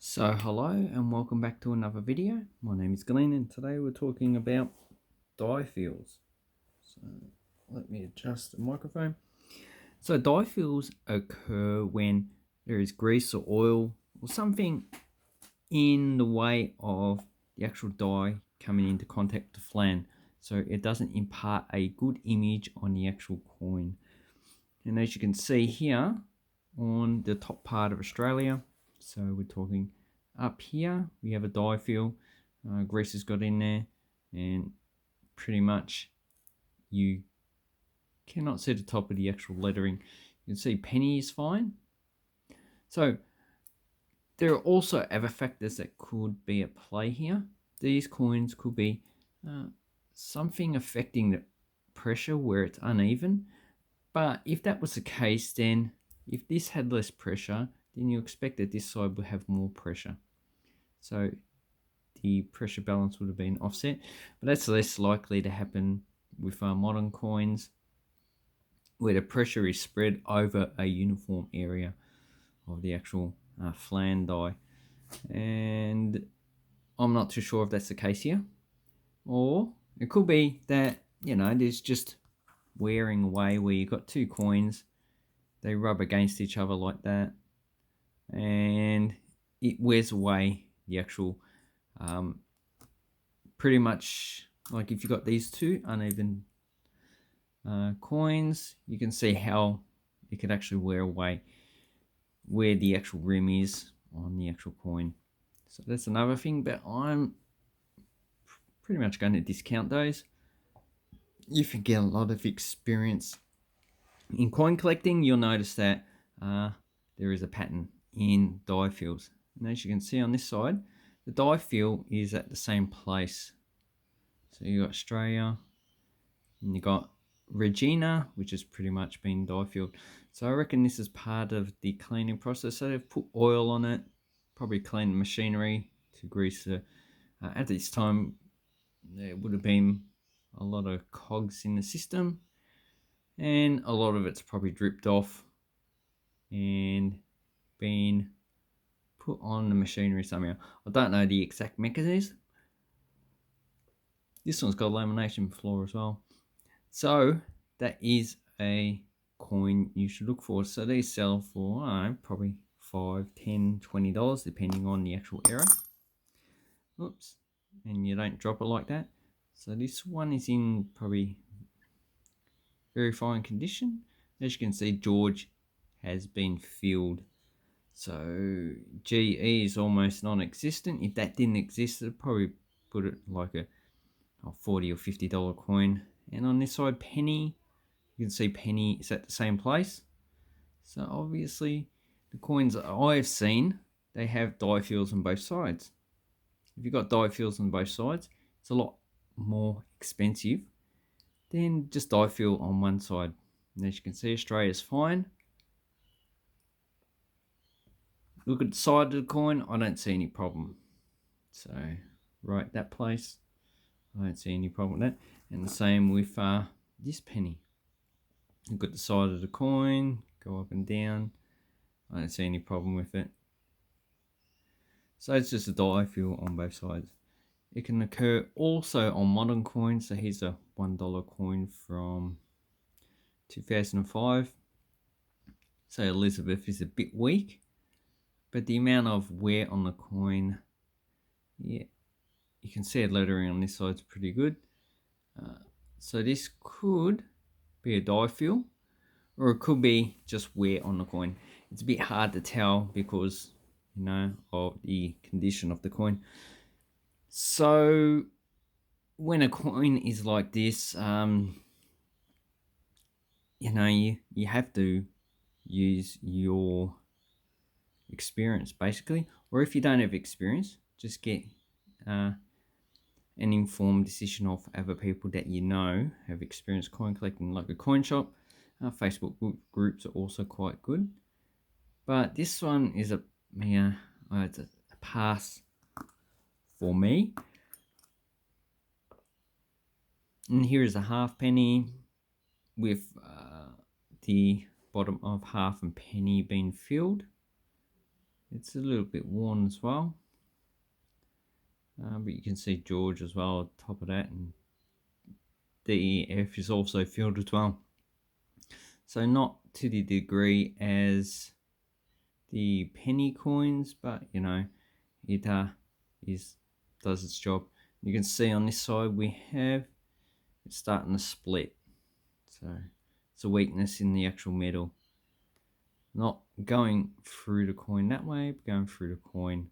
So hello and welcome back to another video. My name is Glenn and today we're talking about dye fields. So let me adjust the microphone. So dye fields occur when there is grease or oil or something in the way of the actual dye coming into contact with the flan. So it doesn't impart a good image on the actual coin. And as you can see here on the top part of Australia, so we're talking up here, we have a dye field. Grease has got in there, and pretty much you cannot see the top of the actual lettering. You can see penny is fine. So there are also other factors that could be at play here. These coins could be something affecting the pressure where it's uneven. But if that was the case, then if this had less pressure, then you expect that this side would have more pressure. So the pressure balance would have been offset, but that's less likely to happen with modern coins where the pressure is spread over a uniform area of the actual flan die. And I'm not too sure if that's the case here. Or it could be that, there's just wearing away where you've got two coins, they rub against each other like that, and it wears away the actual pretty much like if you've got these two uneven coins, you can see how it could actually wear away where the actual rim is on the actual coin. So that's another thing, but I'm pretty much going to discount those. If you get a lot of experience in coin collecting, you'll notice that there is a pattern in die fields. And as you can see on this side, the die field is at the same place. So you got Australia, and you got Regina, which has pretty much been die field. So I reckon this is part of the cleaning process. So they've put oil on it, probably clean the machinery to grease it. At this time, there would have been a lot of cogs in the system, and a lot of it's probably dripped off and been put on the machinery somehow. I don't know the exact mechanism. This one's got lamination floor as well. So that is a coin you should look for. So these sell for probably $5, $10, $20 depending on the actual error. Oops, and you don't drop it like that. So this one is in probably very fine condition. As you can see, George has been filled. So GE is almost non-existent. If that didn't exist, I'd probably put it like a $40 or $50 coin. And on this side, penny, you can see penny is at the same place. So obviously the coins that I've seen, they have die fields on both sides. If you've got die fields on both sides, it's a lot more expensive than just die field on one side. And as you can see, Australia's fine. Look at the side of the coin, I don't see any problem. So right, that place, I don't see any problem with that. And the same with this penny. Look at the side of the coin, go up and down. I don't see any problem with it. So it's just a die field on both sides. It can occur also on modern coins. So here's a $1 coin from 2005. So Elizabeth is a bit weak, but the amount of wear on the coin, yeah, you can see the lettering on this side is pretty good. So this could be a die fill, or it could be just wear on the coin. It's a bit hard to tell because, of the condition of the coin. So when a coin is like this, you have to use your experience basically, or if you don't have experience, just get an informed decision of other people that have experience coin collecting, like a coin shop. Facebook groups are also quite good, but this one is it's a pass for me. And here is a half penny with the bottom of half and penny being filled. It's a little bit worn as well. But you can see George as well on top of that, and the F is also filled as well. So not to the degree as the penny coins, but you know, it does its job. You can see on this side we have it's starting to split, so it's a weakness in the actual metal, not going through the coin that way, but going through the coin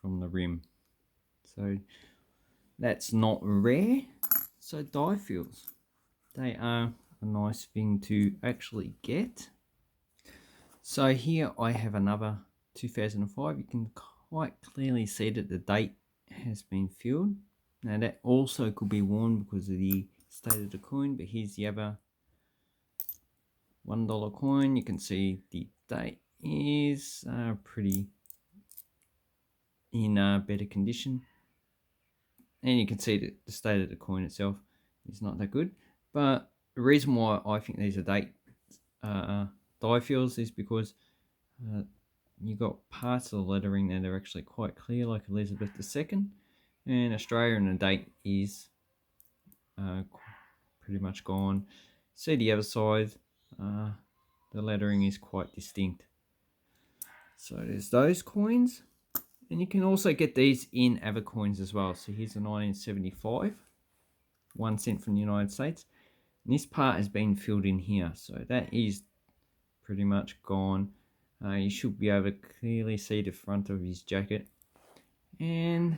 from the rim. So that's not rare. So die fields, they are a nice thing to actually get. So here I have another 2005. You can quite clearly see that the date has been filled. Now that also could be worn because of the state of the coin, but here's the other $1 coin. You can see the date is pretty in better condition, and you can see that the state of the coin itself is not that good. But the reason why I think these are date die fields is because you got parts of the lettering that are actually quite clear, like Elizabeth II, and Australia, and the date is pretty much gone. See the other side, the lettering is quite distinct. So there's those coins, and you can also get these in other coins as well. So here's a 1975, 1 cent from the United States. And this part has been filled in here, so that is pretty much gone. You should be able to clearly see the front of his jacket, and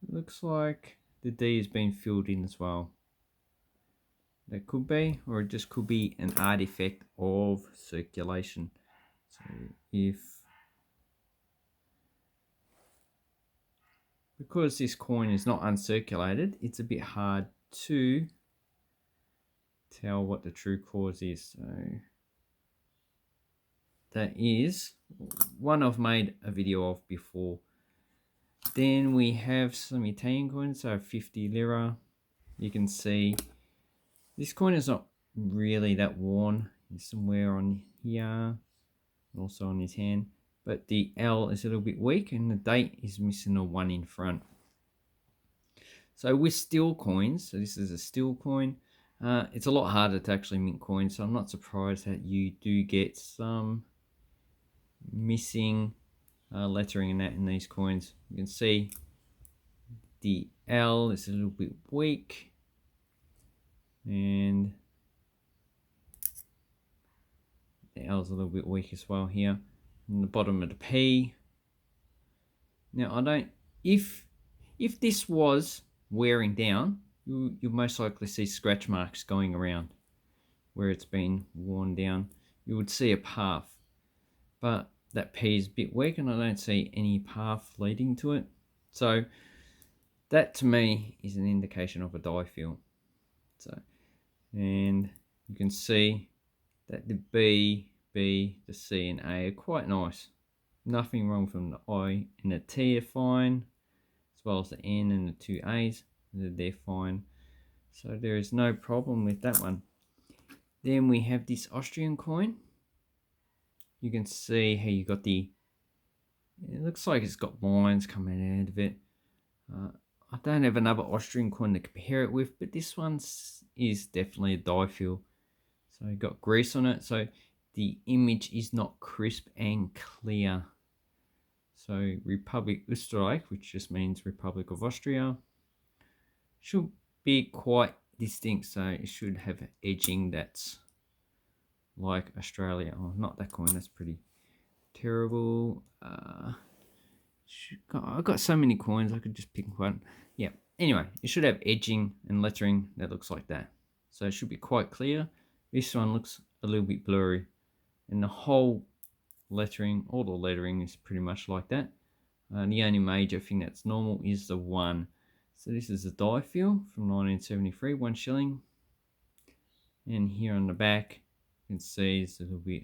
it looks like the D has been filled in as well. That could be, or it just could be an artifact of circulation. So because this coin is not uncirculated, it's a bit hard to tell what the true cause is. So that is one I've made a video of before. Then we have some Italian coins, so 50 Lira. You can see this coin is not really that worn. It's somewhere on here, also on his hand. But the L is a little bit weak, and the date is missing a 1 in front. So with steel coins, so this is a steel coin, it's a lot harder to actually mint coins, so I'm not surprised that you do get some missing lettering in that in these coins. You can see the L is a little bit weak, and the L is a little bit weak as well here. And the bottom of the P. Now I don't, if this was wearing down, you'll most likely see scratch marks going around where it's been worn down. You would see a path, but that P is a bit weak and I don't see any path leading to it. So that to me is an indication of a die fill. So, and you can see that the B, the C and A are quite nice. Nothing wrong from the I and the T are fine, as well as the N and the 2 A's, they're fine. So there is no problem with that one. Then we have this Austrian coin. You can see how you got it looks like it's got lines coming out of it. I don't have another Austrian coin to compare it with, but this one is definitely a die fill. So you got grease on it, so the image is not crisp and clear. So Republic Österreich, which just means Republic of Austria, should be quite distinct, so it should have edging that's like Australia. Oh, not that coin, that's pretty terrible. I've got so many coins, I could just pick one. Yeah, anyway, it should have edging and lettering that looks like that. So it should be quite clear. This one looks a little bit blurry, and the whole lettering, all the lettering is pretty much like that. The only major thing that's normal is the 1. So this is a die fill from 1973, 1 shilling. And here on the back, you can see it's a little bit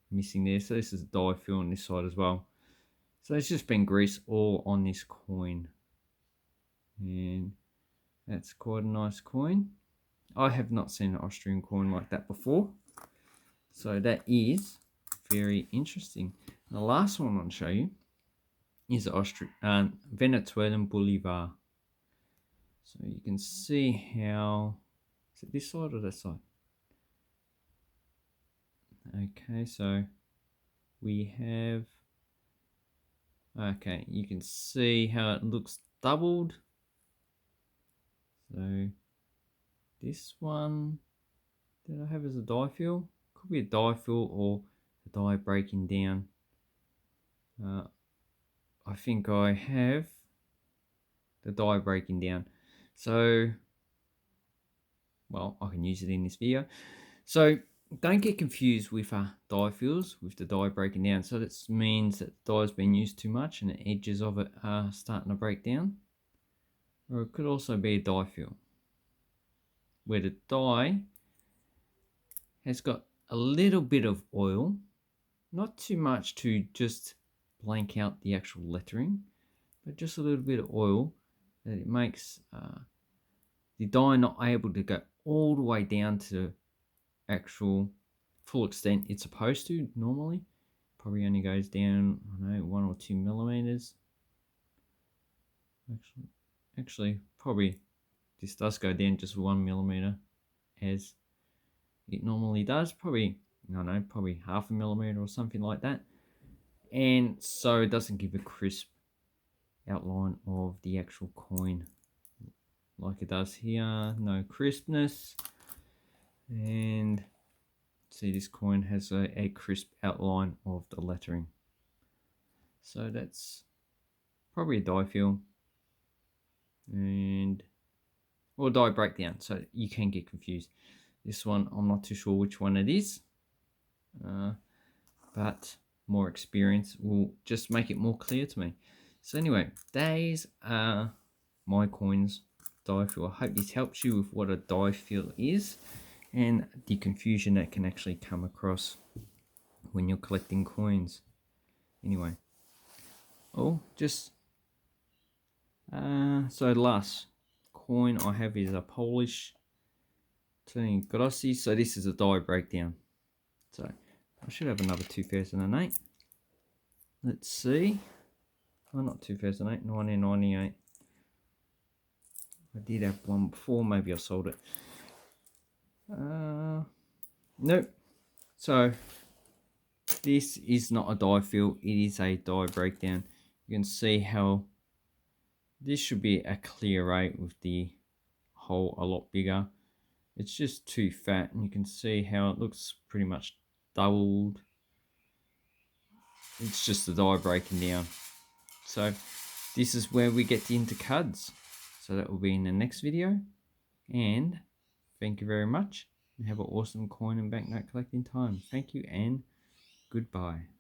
missing there. So this is a die fill on this side as well. So it's just been grease all on this coin. And that's quite a nice coin. I have not seen an Austrian coin like that before. So that is very interesting. The last one I'll show you is Austrian Venezuelan Boulevard. So you can see how, is it this side or that side? Okay, so we have, okay, you can see how it looks doubled. So this one, did I have as a die fill? Could be a die fill or a die breaking down. I think I have the die breaking down. So, well, I can use it in this video. So don't get confused with die fills with the die breaking down. So that means that the die's been used too much and the edges of it are starting to break down. Or it could also be a die fill, where the die has got a little bit of oil, not too much to just blank out the actual lettering, but just a little bit of oil that it makes the die not able to go all the way down to actual full extent it's supposed to normally. Probably only goes down, I don't know, 1 or 2 millimeters. Actually, probably this does go down just 1 millimeter as it normally does. Probably, I don't know, probably 0.5 millimeter or something like that. And so it doesn't give a crisp outline of the actual coin like it does here. No crispness. And see, this coin has a crisp outline of the lettering. So that's probably a die fill and or die breakdown, so you can get confused. This one, I'm not too sure which one it is, but more experience will just make it more clear to me. So anyway, these are my coins die fill. I hope this helps you with what a die fill is and the confusion that can actually come across when you're collecting coins. Anyway, just so the last coin I have is a Polish 20 groszy. So this is a die breakdown. So I should have another 2008. Let's see. Oh, not 2008, 1998. I did have one before, maybe I sold it. Nope. So this is not a die fill, it is a die breakdown. You can see how this should be a clear 8 with the hole a lot bigger. It's just too fat, and you can see how it looks pretty much doubled. It's just the die breaking down. So this is where we get into cuds. So that will be in the next video. And thank you very much. And have an awesome coin and banknote collecting time. Thank you and goodbye.